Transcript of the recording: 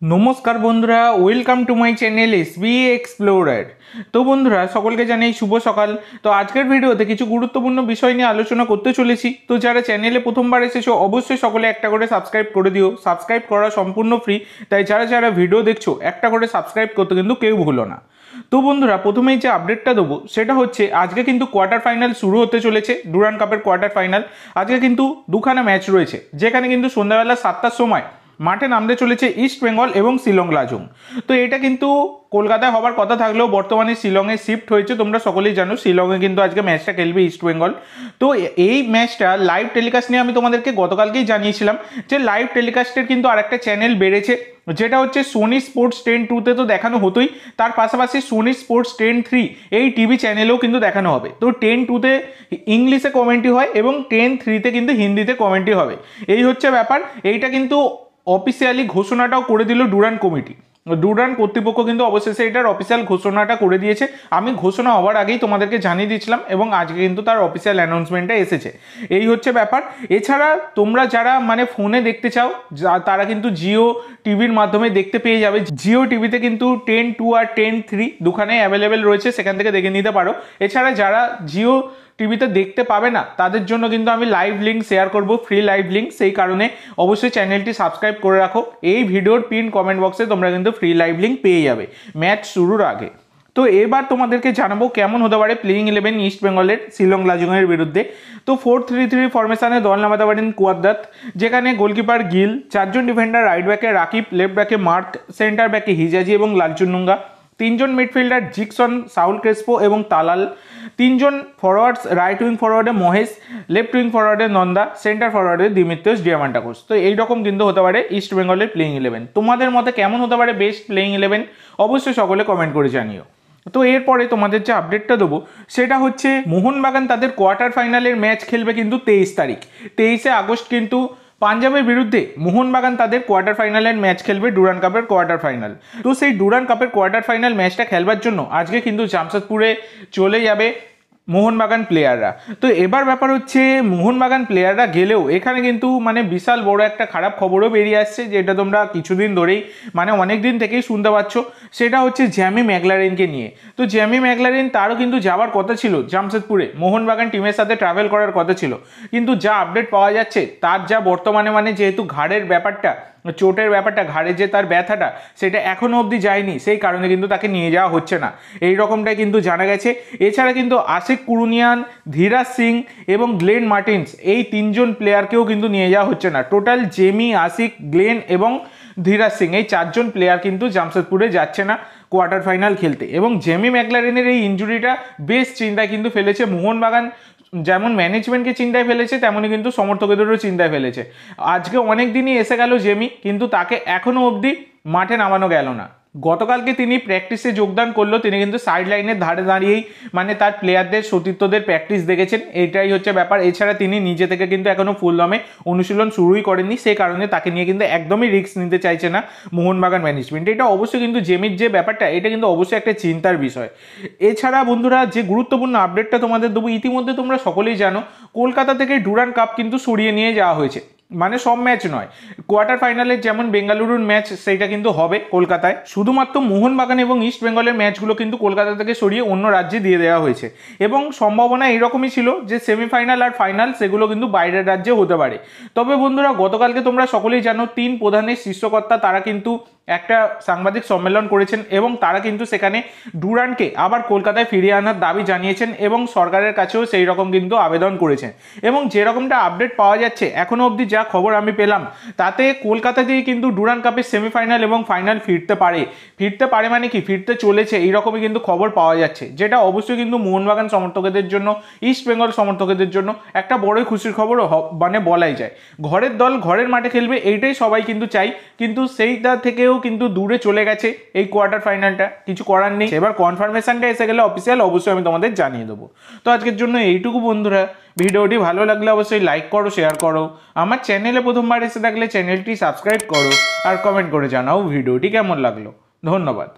नमस्कार बंधुरा welcome to my channel SB explorer. तो बंधुरा सकलके जानाई शुभ सकाल। तो आजकेर भिडियोते किछु गुरुत्वपूर्ण विषय निये आलोचना करते चलेछि। तो जारा चैनेले प्रथमबार एसेछो अवश्यई सकले एकटा करे सबस्क्राइब करे दिओ। सबस्क्राइब करा सम्पूर्ण फ्री, ताई जारा जारा भिडियो देखछो एकटा करे सबस्क्राइब करते किन्तु केउ भुलो ना। तो बंधुरा प्रथमेई जे आपडेटटा देबो सेटा होच्छे आजके किन्तु क्वार्टार फाइनल शुरू होते चलेछे। डुरान्ड कापेर क्वार्टार फाइनल आजके किन्तु दुखाना मैच रयेछे, जेखाने किन्तु सन्ध्याबेला 7टार समय माठे नामते चलेছে ইস্ট বেঙ্গল এবং শিলং লাজং। তো এটা কিন্তু কলকাতায় হবার কথা থাকলেও বর্তমানে শিলংয়ে শিফট হয়েছে। তোমরা সকলেই জানো শিলংয়ে কিন্তু আজকে ম্যাচটা খেলবে ইস্ট বেঙ্গল। তো এই ম্যাচটা লাইভ টেলিকাস্ট নিয়ে আমি তোমাদেরকে গতকালকেই জানিয়েছিলাম যে লাইভ টেলিকাস্টের কিন্তু আরেকটা চ্যানেল বেড়েছে, যেটা হচ্ছে সোনি স্পোর্টস 10-2তে তো দেখানো হতোই, তার পাশাপাশি সোনি স্পোর্টস 10-3 এই টিভি চ্যানেলেও কিন্তু দেখানো হবে। তো 10-2তে ইংলিশে কমেন্ট্রি হয় এবং 10-3তে কিন্তু হিন্দিতে কমেন্ট্রি হবে। এই হচ্ছে ব্যাপার। এইটা কিন্তু অফিসিয়ালি ঘোষণাটাও করে দিল ডুরান্ড কমিটি। ডুরান্ড কর্তৃপক্ষ কিন্তু অবশেষে এটার অফিসিয়াল ঘোষণাটা করে দিয়েছে। আমি ঘোষণা হওয়ার আগেই তোমাদেরকে জানিয়ে দিয়েছিলাম এবং আজকে কিন্তু তার অফিসিয়াল অ্যানাউন্সমেন্টটা এসেছে। এই হচ্ছে ব্যাপার। এছাড়া তোমরা যারা মানে ফোনে দেখতে চাও তারা কিন্তু জিও টিভির মাধ্যমে দেখতে পেয়ে যাবে। জিও টিভিতে কিন্তু 10-2 আর 10-3 দুখানে অ্যাভেলেবেল রয়েছে, সেখান থেকে দেখে নিতে পারো। এছাড়া যারা জিও টিভিতে দেখতে পাবে না তাদের জন্য কিন্তু আমি লাইভ লিঙ্ক শেয়ার করব, ফ্রি লাইভ লিঙ্ক। সেই কারণে অবশ্যই চ্যানেলটি সাবস্ক্রাইব করে রাখো। এই ভিডিওর পিন কমেন্ট বক্সে তোমরা কিন্তু ফ্রি লাইভ লিঙ্ক পেয়ে যাবে ম্যাচ শুরুর আগে। তো এবার তোমাদেরকে জানাবো কেমন হতে পারে প্লেইং 11 ইস্ট বেঙ্গলের শিলং লাজংয়ের বিরুদ্ধে। তো 4-3-3 ফরমেশনে দল নামাতে পারেন কুয়াদ্রাত, যেখানে গোলকিপার গিল, চারজন ডিফেন্ডার, রাইট ব্যাকে রাকিব, লেফট ব্যাকে মার্ক, সেন্টার ব্যাকে হিজাজি এবং লালচুনুঙ্গা, তিনজন মিডফিল্ডার জিকসন, সাউল ক্রেসপো এবং তালাল, তিনজন ফরওয়ার্ডস, রাইট উইং ফরওয়ার্ডে মহেশ, লেফট উইং ফরওয়ার্ডে নন্দা, সেন্টার ফরওয়ার্ডে দিমিত্রিয়স ডিয়ামান্টাকোস। তো এইরকম কিন্তু হতে পারে ইস্ট বেঙ্গলের প্লেইং 11। তোমাদের মতে কেমন হতে পারে বেস্ট প্লেইং 11 অবশ্যই সকলে কমেন্ট করে জানিও। তো এরপরে তোমাদের যে আপডেটটা দেবো সেটা হচ্ছে মোহনবাগান তাদের কোয়ার্টার ফাইনালের ম্যাচ খেলবে কিন্তু 23 তারিখ। 23শে আগস্ট কিন্তু পাঞ্জাবের বিরুদ্ধে মোহনবাগান তাদের কোয়ার্টার ফাইনালের ম্যাচ খেলবে ডুরান্ড কাপের কোয়ার্টার ফাইনাল। তো সেই ডুরান্ড কাপের কোয়ার্টার ফাইনাল ম্যাচটা খেলবার জন্য আজকে কিন্তু জামশেদপুরে চলে যাবে মোহনবাগান প্লেয়াররা। তো এবার ব্যাপার হচ্ছে মোহনবাগান প্লেয়াররা গেলেও এখানে কিন্তু মানে বিশাল বড় একটা খারাপ খবরও বেরিয়ে আসছে, যেটা তোমরা কিছুদিন ধরেই মানে অনেক দিন থেকেই শুনতে পাচ্ছ। সেটা হচ্ছে জ্যামি ম্যাকলারেনকে নিয়ে। তো জ্যামি ম্যাকলারেন তারও কিন্তু যাওয়ার কথা ছিল জামশেদপুরে, মোহনবাগান টিমের সাথে ট্রাভেল করার কথা ছিল, কিন্তু যা আপডেট পাওয়া যাচ্ছে তার যা বর্তমানে মানে যেহেতু ঘাড়ের ব্যাপারটা, চোটের ব্যাপারটা, ঘাড়ে যে তার ব্যথাটা সেটা এখনও অবধি যায়নি, সেই কারণে কিন্তু তাকে নিয়ে যাওয়া হচ্ছে না, এই রকমটাই কিন্তু জানা গেছে। এছাড়া কিন্তু আশিক কুরুনিয়ান, ধীরাজ সিং এবং গ্লেন মার্টিন্স এই তিনজন প্লেয়ারকেও কিন্তু নিয়ে যাওয়া হচ্ছে না। টোটাল জেমি, আশিক, গ্লেন এবং ধীরাজ সিং এই চারজন প্লেয়ার কিন্তু জামশেদপুরে যাচ্ছে না কোয়ার্টার ফাইনাল খেলতে। এবং জেমি ম্যাকলারেনের এই ইনজুরিটা বেশ চিন্তায় কিন্তু ফেলেছে মোহনবাগান। যেমন ম্যানেজমেন্টকে চিন্তায় ফেলেছে তেমনই কিন্তু সমর্থকদেরও চিন্তায় ফেলেছে। আজকে অনেক দিনই এসে গেল জেমি, কিন্তু তাকে এখনও অবধি মাঠে নামানো গেল না। গতকালকে তিনি প্র্যাকটিসে যোগদান করলো, তিনি কিন্তু সাইড লাইনের ধারে দাঁড়িয়েই মানে তার প্লেয়ারদের সতীর্থদের প্র্যাকটিস দেখেছেন, এটাই হচ্ছে ব্যাপার। এছাড়া তিনি নিজে থেকে কিন্তু এখনও ফুল দমে অনুশীলন শুরুই করেননি, সেই কারণে তাকে নিয়ে কিন্তু একদমই রিস্ক নিতে চাইছে না মোহনবাগান ম্যানেজমেন্ট। এটা অবশ্যই কিন্তু জেমির যে ব্যাপারটা এটা কিন্তু অবশ্যই একটা চিন্তার বিষয়। এছাড়া বন্ধুরা যে গুরুত্বপূর্ণ আপডেটটা তোমাদের দেবো, ইতিমধ্যে তোমরা সকলেই জানো কলকাতা থেকে ডুরান্ড কাপ কিন্তু সরিয়ে নিয়ে যাওয়া হয়েছে। মানে সব ম্যাচ নয়, কোয়ার্টার ফাইনালের যেমন বেঙ্গালুরুর ম্যাচ সেইটা কিন্তু হবে কলকাতায়, শুধুমাত্র মোহনবাগান এবং ইস্ট বেঙ্গলের ম্যাচগুলো কিন্তু কলকাতা থেকে সরিয়ে অন্য রাজ্যে দিয়ে দেওয়া হয়েছে। এবং সম্ভাবনা এরকমই ছিল যে সেমিফাইনাল আর ফাইনাল সেগুলো কিন্তু বাইরের রাজ্যে হতে পারে। তবে বন্ধুরা গতকালকে তোমরা সকলেই জানো 3 প্রধানের শীর্ষকর্তা তারা কিন্তু একটা সাংবাদিক সম্মেলন করেছেন এবং তারা কিন্তু সেখানে ডুরান্ডকে আবার কলকাতায় ফিরিয়ে আনার দাবি জানিয়েছেন এবং সরকারের কাছেও সেই রকম কিন্তু আবেদন করেছেন। এবং যেরকমটা আপডেট পাওয়া যাচ্ছে এখনও অবধি যা খবর আমি পেলাম তাতে কলকাতা দিয়ে কিন্তু ডুরান্ড কাপের সেমিফাইনাল এবং ফাইনাল ফিরতে পারে মানে কি ফিরতে চলেছে, এইরকমই কিন্তু খবর পাওয়া যাচ্ছে, যেটা অবশ্যই কিন্তু মোহনবাগান সমর্থকদের জন্য, ইস্ট বেঙ্গল সমর্থকদের জন্য একটা বড়ই খুশির খবর মানে বলাই যায়। ঘরের দল ঘরের মাঠে খেলবে এইটাই সবাই কিন্তু চাই, কিন্তু সেইটা থেকেও কিন্তু দূরে চলে গেছে এই কোয়ার্টার ফাইনালটা, কিছু করার নেই। এবার কনফার্মেশনটা এসে গেলে অফিসিয়াল অবশ্যই আমি তোমাদের জানিয়ে দেবো। তো আজকের জন্য এইটুকু বন্ধুরা, ভিডিওটি ভালো লাগলে অবশ্যই লাইক করো, শেয়ার করো, আমার চ্যানেলে প্রথমবার এসে থাকলে চ্যানেলটি সাবস্ক্রাইব করো আর কমেন্ট করে জানাও ভিডিওটি কেমন লাগলো। ধন্যবাদ।